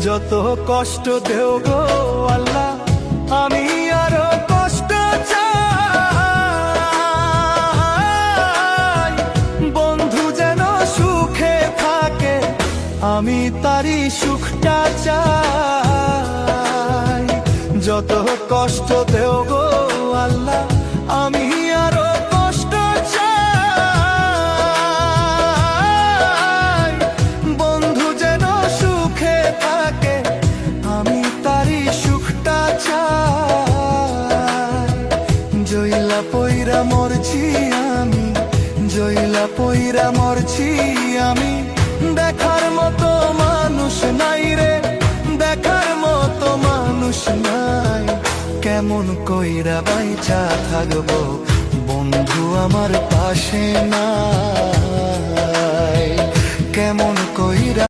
যত কষ্ট দেও গো আল্লাহ, আমি আরো কষ্ট চাই। বন্ধু যেন সুখে থাকে, আমি তারই সুখটা চাই। যত কষ্ট দেও গো আল্লাহ, আমি আরো কষ্ট চাই। বন্ধু যেন সুখে থাকে, আমি তারই সুখটা চাই। জইলা পইরা মরছি আমি, জইলা পইরা মরছি আমি, দেখার মতো মানুষ নাই রে, দেখার মতো মানুষ নাই। কেমন কইরা বাইচা থাকবো, বন্ধু আমার পাশে নাই। কেমন কইরা